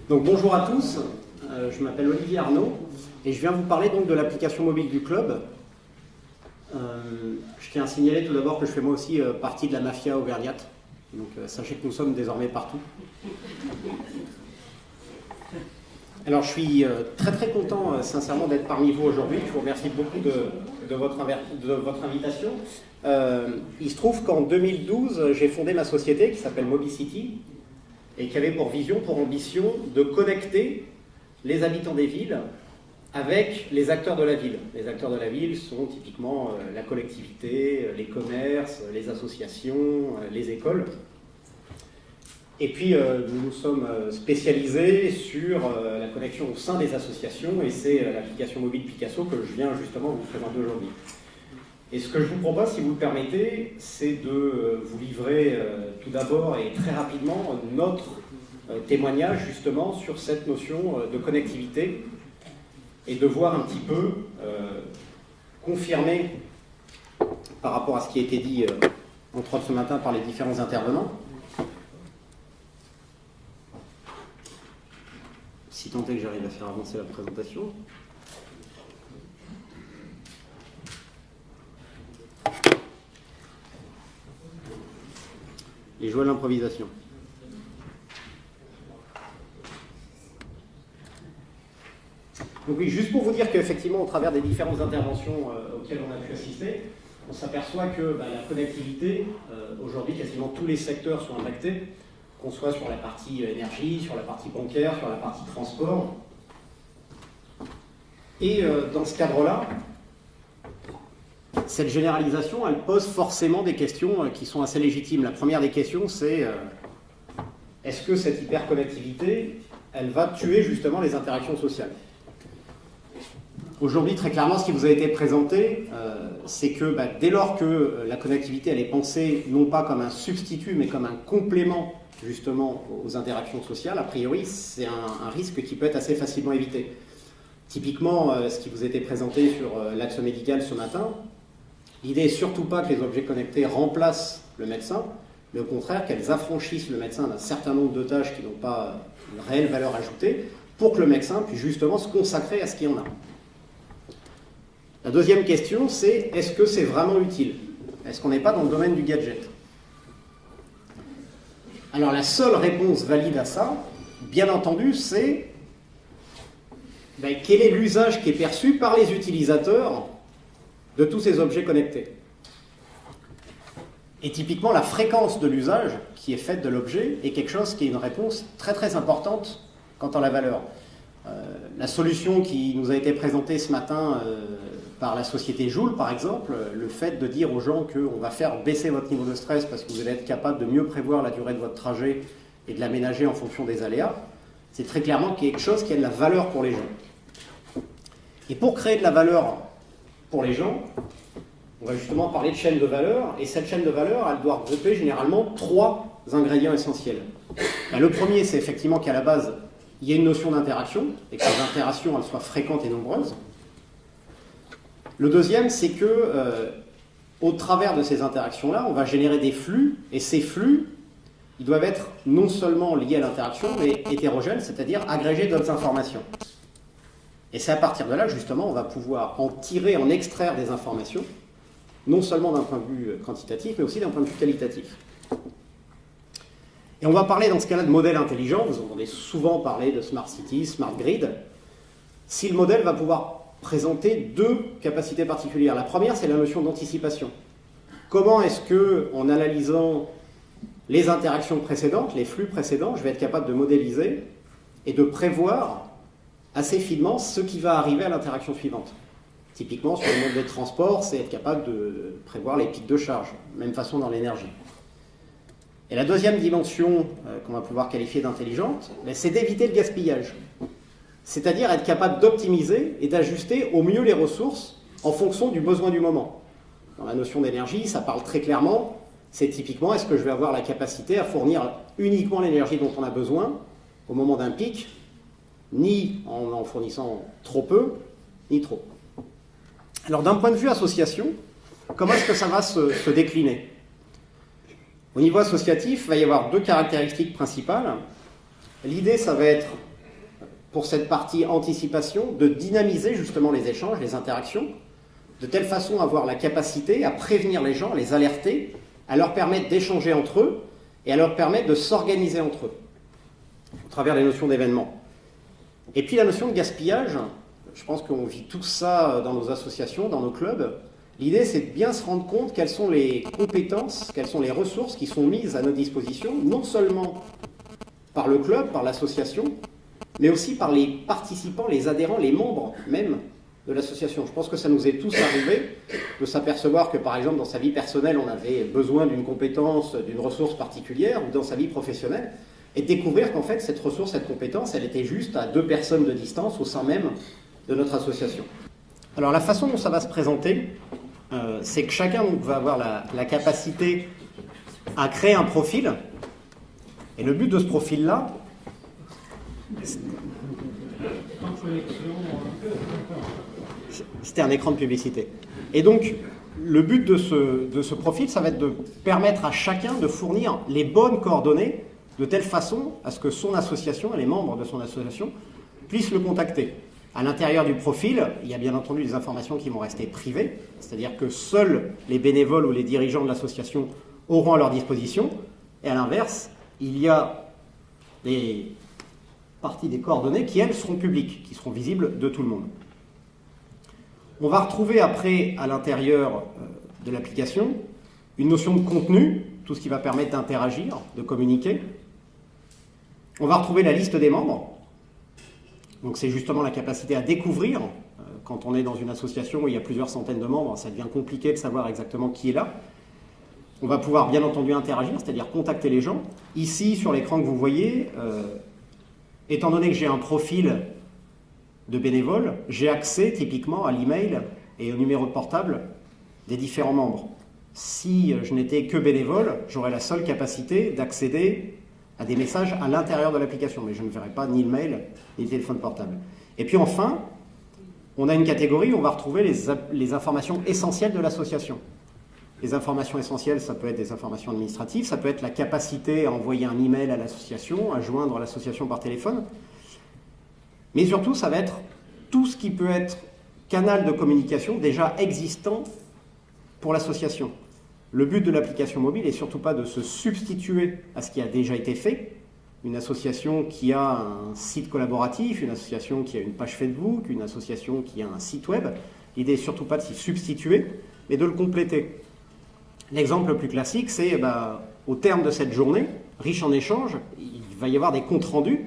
Donc bonjour à tous, je m'appelle Olivier Arnaud et je viens vous parler donc de l'application mobile du club. Je tiens à signaler tout d'abord que je fais moi aussi partie de la mafia auvergnate, donc sachez que nous sommes désormais partout. Alors je suis très content sincèrement d'être parmi vous aujourd'hui, je vous remercie beaucoup de votre invitation. Il se trouve qu'en 2012 j'ai fondé ma société qui s'appelle Mobicity et qui avait pour vision, pour ambition de connecter les habitants des villes avec les acteurs de la ville. Les acteurs de la ville sont typiquement la collectivité, les commerces, les associations, les écoles. Et puis nous nous sommes spécialisés sur la connexion au sein des associations et c'est l'application mobile Picasso que je viens justement vous présenter aujourd'hui. Et ce que je vous propose, si vous le permettez, c'est de vous livrer tout d'abord et très rapidement notre témoignage justement sur cette notion de connectivité et de voir un petit peu confirmer par rapport à ce qui a été dit entre autres ce matin par les différents intervenants. Si tant est que j'arrive à faire avancer la présentation. Et jouer à l'improvisation. Donc oui, juste pour vous dire qu'effectivement, au travers des différentes interventions auxquelles on a pu assister, on s'aperçoit que la connectivité, aujourd'hui, quasiment tous les secteurs sont impactés, qu'on soit sur la partie énergie, sur la partie bancaire, sur la partie transport. Et dans ce cadre-là, cette généralisation, elle pose forcément des questions qui sont assez légitimes. La première des questions, c'est est-ce que cette hyperconnectivité, elle va tuer justement les interactions sociales ? Aujourd'hui, très clairement, ce qui vous a été présenté, c'est que dès lors que la connectivité, elle est pensée non pas comme un substitut, mais comme un complément justement aux interactions sociales, a priori, c'est un risque qui peut être assez facilement évité. Typiquement, ce qui vous a été présenté sur l'axe médical ce matin, l'idée n'est surtout pas que les objets connectés remplacent le médecin, mais au contraire qu'elles affranchissent le médecin d'un certain nombre de tâches qui n'ont pas une réelle valeur ajoutée pour que le médecin puisse justement se consacrer à ce qu'il y en a. La deuxième question, c'est est-ce que c'est vraiment utile ? Est-ce qu'on n'est pas dans le domaine du gadget ? Alors la seule réponse valide à ça, bien entendu, c'est quel est l'usage qui est perçu par les utilisateurs de tous ces objets connectés. Et typiquement, la fréquence de l'usage qui est faite de l'objet est quelque chose qui est une réponse très importante quant à la valeur. La solution qui nous a été présentée ce matin par la société Joule, par exemple, le fait de dire aux gens qu'on va faire baisser votre niveau de stress parce que vous allez être capable de mieux prévoir la durée de votre trajet et de l'aménager en fonction des aléas, c'est très clairement quelque chose qui a de la valeur pour les gens. Et pour créer de la valeur pour les gens, on va justement parler de chaîne de valeur, et cette chaîne de valeur, elle doit regrouper généralement 3 ingrédients essentiels. Le premier, c'est effectivement qu'à la base, il y a une notion d'interaction, et que ces interactions, elles soient fréquentes et nombreuses. Le deuxième, c'est que, au travers de ces interactions-là, on va générer des flux, et ces flux, ils doivent être non seulement liés à l'interaction, mais hétérogènes, c'est-à-dire agrégés d'autres informations. Et c'est à partir de là, justement, on va pouvoir en tirer, en extraire des informations, non seulement d'un point de vue quantitatif, mais aussi d'un point de vue qualitatif. Et on va parler dans ce cas-là de modèle intelligent. Vous entendez souvent parler de Smart City, Smart Grid. Si le modèle va pouvoir présenter 2 capacités particulières. La première, c'est la notion d'anticipation. Comment est-ce que, en analysant les interactions précédentes, les flux précédents, je vais être capable de modéliser et de prévoir assez finement ce qui va arriver à l'interaction suivante. Typiquement, sur le mode de transport, c'est être capable de prévoir les pics de charge. Même façon dans l'énergie. Et la deuxième dimension qu'on va pouvoir qualifier d'intelligente, c'est d'éviter le gaspillage. C'est-à-dire être capable d'optimiser et d'ajuster au mieux les ressources en fonction du besoin du moment. Dans la notion d'énergie, ça parle très clairement, c'est typiquement est-ce que je vais avoir la capacité à fournir uniquement l'énergie dont on a besoin au moment d'un pic, ni en fournissant trop peu, ni trop. Alors d'un point de vue association, comment est-ce que ça va se décliner ? Au niveau associatif, il va y avoir 2 caractéristiques principales. L'idée, ça va être pour cette partie anticipation, de dynamiser justement les échanges, les interactions, de telle façon à avoir la capacité à prévenir les gens, à les alerter, à leur permettre d'échanger entre eux et à leur permettre de s'organiser entre eux, au travers des notions d'événements. Et puis la notion de gaspillage, je pense qu'on vit tout ça dans nos associations, dans nos clubs. L'idée, c'est de bien se rendre compte quelles sont les compétences, quelles sont les ressources qui sont mises à notre disposition, non seulement par le club, par l'association, mais aussi par les participants, les adhérents, les membres même de l'association. Je pense que ça nous est tous arrivé de s'apercevoir que, par exemple, dans sa vie personnelle, on avait besoin d'une compétence, d'une ressource particulière, ou dans sa vie professionnelle, et de découvrir qu'en fait, cette ressource, cette compétence, elle était juste à 2 personnes de distance au sein même de notre association. Alors, la façon dont ça va se présenter, c'est que chacun va avoir la capacité à créer un profil, et le but de ce profil-là, c'était un écran de publicité. Et donc, le but de ce profil, ça va être de permettre à chacun de fournir les bonnes coordonnées de telle façon à ce que son association et les membres de son association puissent le contacter. À l'intérieur du profil, il y a bien entendu des informations qui vont rester privées, c'est-à-dire que seuls les bénévoles ou les dirigeants de l'association auront à leur disposition. Et à l'inverse, il y a des parties des coordonnées qui, elles, seront publiques, qui seront visibles de tout le monde. On va retrouver après, à l'intérieur de l'application, une notion de contenu, tout ce qui va permettre d'interagir, de communiquer. On va retrouver la liste des membres. Donc c'est justement la capacité à découvrir. Quand on est dans une association où il y a plusieurs centaines de membres, ça devient compliqué de savoir exactement qui est là. On va pouvoir bien entendu interagir, c'est-à-dire contacter les gens. Ici, sur l'écran que vous voyez, étant donné que j'ai un profil de bénévole, j'ai accès typiquement à l'email et au numéro de portable des différents membres. Si je n'étais que bénévole, j'aurais la seule capacité d'accéder à des messages à l'intérieur de l'application, mais je ne verrai pas ni le mail ni le téléphone portable. Et puis enfin, on a une catégorie où on va retrouver les informations essentielles de l'association. Les informations essentielles, ça peut être des informations administratives, ça peut être la capacité à envoyer un email à l'association, à joindre l'association par téléphone, mais surtout, ça va être tout ce qui peut être canal de communication déjà existant pour l'association. Le but de l'application mobile n'est surtout pas de se substituer à ce qui a déjà été fait. Une association qui a un site collaboratif, une association qui a une page Facebook, une association qui a un site web. L'idée n'est surtout pas de s'y substituer, mais de le compléter. L'exemple le plus classique, c'est au terme de cette journée, riche en échanges, il va y avoir des comptes rendus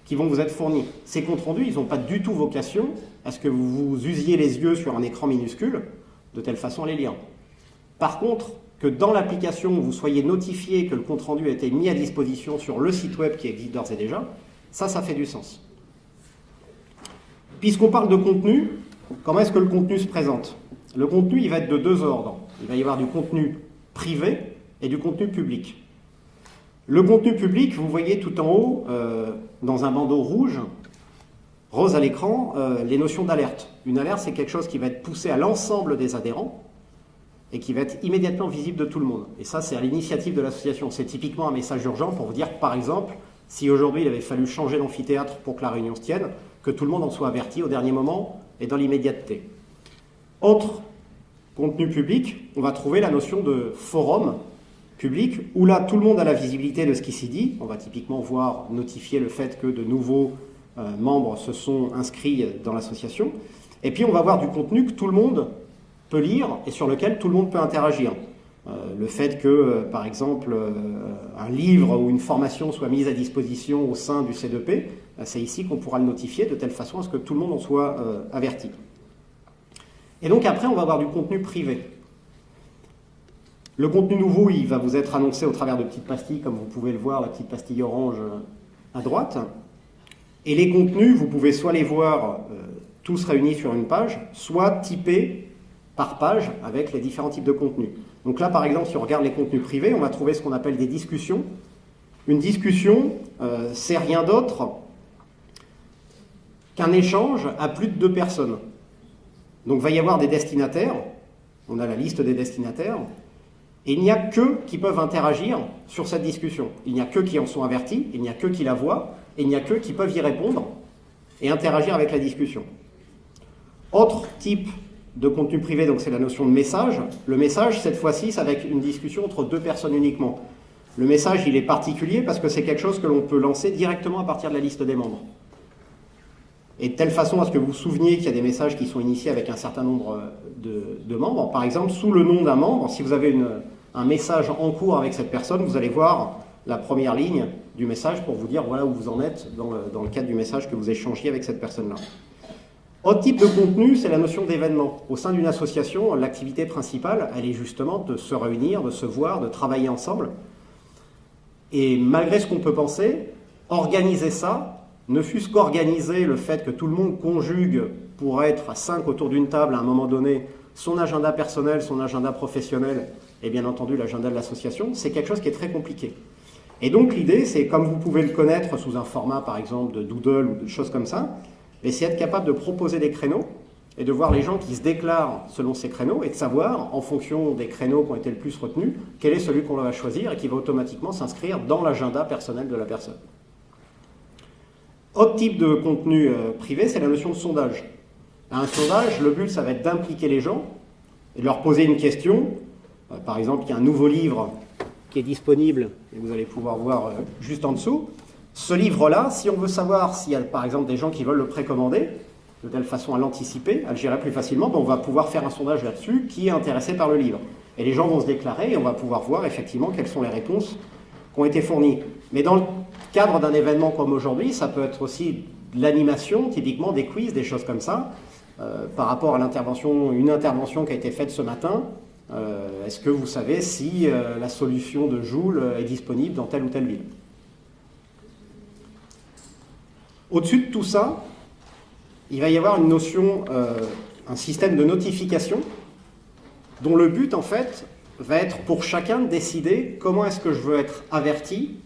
qui vont vous être fournis. Ces comptes rendus, ils n'ont pas du tout vocation à ce que vous vous usiez les yeux sur un écran minuscule, de telle façon à les lire. Par contre, que dans l'application, vous soyez notifié que le compte rendu a été mis à disposition sur le site web qui existe d'ores et déjà, ça fait du sens. Puisqu'on parle de contenu, comment est-ce que le contenu se présente? Le contenu, il va être de 2 ordres. Il va y avoir du contenu privé et du contenu public. Le contenu public, vous voyez tout en haut, dans un bandeau rouge, rose à l'écran, les notions d'alerte. Une alerte, c'est quelque chose qui va être poussé à l'ensemble des adhérents et qui va être immédiatement visible de tout le monde. Et ça, c'est à l'initiative de l'association. C'est typiquement un message urgent pour vous dire, par exemple, si aujourd'hui il avait fallu changer d'amphithéâtre pour que la réunion se tienne, que tout le monde en soit averti au dernier moment et dans l'immédiateté. Autre contenu public, on va trouver la notion de forum public, où là, tout le monde a la visibilité de ce qui s'y dit. On va typiquement voir notifier le fait que de nouveaux membres se sont inscrits dans l'association. Et puis, on va voir du contenu que tout le monde peut lire et sur lequel tout le monde peut interagir. Le fait que, par exemple, un livre ou une formation soit mise à disposition au sein du C2P, c'est ici qu'on pourra le notifier de telle façon à ce que tout le monde en soit averti. Et donc après, on va avoir du contenu privé. Le contenu nouveau, il va vous être annoncé au travers de petites pastilles, comme vous pouvez le voir, la petite pastille orange à droite. Et les contenus, vous pouvez soit les voir tous réunis sur une page, soit typés par page avec les différents types de contenus. Donc là, par exemple, si on regarde les contenus privés, on va trouver ce qu'on appelle des discussions. Une discussion, c'est rien d'autre qu'un échange à plus de 2 personnes. Donc il va y avoir des destinataires, on a la liste des destinataires, et il n'y a qu'eux qui peuvent interagir sur cette discussion. Il n'y a qu'eux qui en sont avertis, il n'y a qu'eux qui la voient, et il n'y a qu'eux qui peuvent y répondre et interagir avec la discussion. Autre type de contenu privé, donc c'est la notion de message. Le message, cette fois-ci, c'est avec une discussion entre deux personnes uniquement. Le message, il est particulier parce que c'est quelque chose que l'on peut lancer directement à partir de la liste des membres. Et de telle façon à ce que vous vous souveniez qu'il y a des messages qui sont initiés avec un certain nombre de membres. Par exemple, sous le nom d'un membre, si vous avez un message en cours avec cette personne, vous allez voir la première ligne du message pour vous dire voilà où vous en êtes dans le cadre du message que vous échangiez avec cette personne-là. Autre type de contenu, c'est la notion d'événement. Au sein d'une association, l'activité principale, elle est justement de se réunir, de se voir, de travailler ensemble. Et malgré ce qu'on peut penser, organiser ça, ne fût-ce qu'organiser le fait que tout le monde conjugue pour être à 5 autour d'une table à un moment donné, son agenda personnel, son agenda professionnel et bien entendu l'agenda de l'association, c'est quelque chose qui est très compliqué. Et donc l'idée, c'est comme vous pouvez le connaître sous un format par exemple de doodle ou de choses comme ça, c'est être capable de proposer des créneaux et de voir les gens qui se déclarent selon ces créneaux et de savoir, en fonction des créneaux qui ont été le plus retenus, quel est celui qu'on va choisir et qui va automatiquement s'inscrire dans l'agenda personnel de la personne. Autre type de contenu privé, c'est la notion de sondage. Un sondage, le but, ça va être d'impliquer les gens et de leur poser une question. Par exemple, il y a un nouveau livre qui est disponible, et vous allez pouvoir voir juste en dessous. Ce livre-là, si on veut savoir s'il y a par exemple des gens qui veulent le précommander, de telle façon à l'anticiper, à le gérer plus facilement, on va pouvoir faire un sondage là-dessus qui est intéressé par le livre. Et les gens vont se déclarer et on va pouvoir voir effectivement quelles sont les réponses qui ont été fournies. Mais dans le cadre d'un événement comme aujourd'hui, ça peut être aussi de l'animation, typiquement des quiz, des choses comme ça. Par rapport à une intervention qui a été faite ce matin, est-ce que vous savez si la solution de Joule est disponible dans telle ou telle ville ? Au-dessus de tout ça, il va y avoir une notion, un système de notification, dont le but, en fait, va être pour chacun de décider comment est-ce que je veux être averti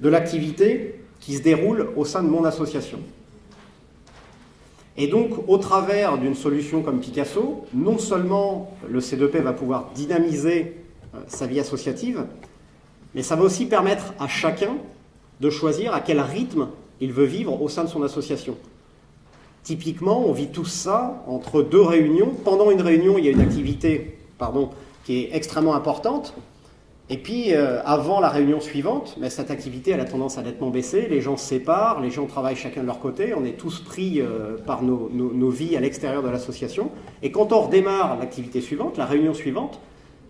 de l'activité qui se déroule au sein de mon association. Et donc, au travers d'une solution comme Picasso, non seulement le C2P va pouvoir dynamiser sa vie associative, mais ça va aussi permettre à chacun de choisir à quel rythme il veut vivre au sein de son association. Typiquement, on vit tout ça entre deux réunions. Pendant une réunion, il y a une activité qui est extrêmement importante. Et puis, avant la réunion suivante, cette activité elle a tendance à nettement baisser. Les gens se séparent, les gens travaillent chacun de leur côté. On est tous pris par nos vies à l'extérieur de l'association. Et quand on redémarre l'activité suivante, la réunion suivante,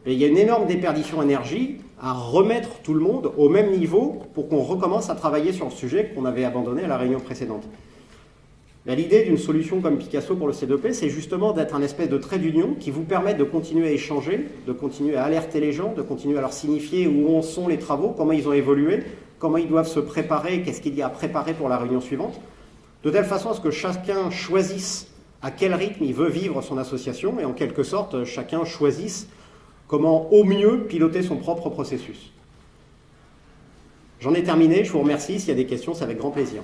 il y a une énorme déperdition d'énergie à remettre tout le monde au même niveau pour qu'on recommence à travailler sur le sujet qu'on avait abandonné à la réunion précédente. L'idée d'une solution comme Picasso pour le C2P, c'est justement d'être un espèce de trait d'union qui vous permet de continuer à échanger, de continuer à alerter les gens, de continuer à leur signifier où en sont les travaux, comment ils ont évolué, comment ils doivent se préparer, qu'est-ce qu'il y a à préparer pour la réunion suivante, de telle façon à ce que chacun choisisse à quel rythme il veut vivre son association et en quelque sorte, chacun choisisse comment au mieux piloter son propre processus. J'en ai terminé, je vous remercie. S'il y a des questions, c'est avec grand plaisir.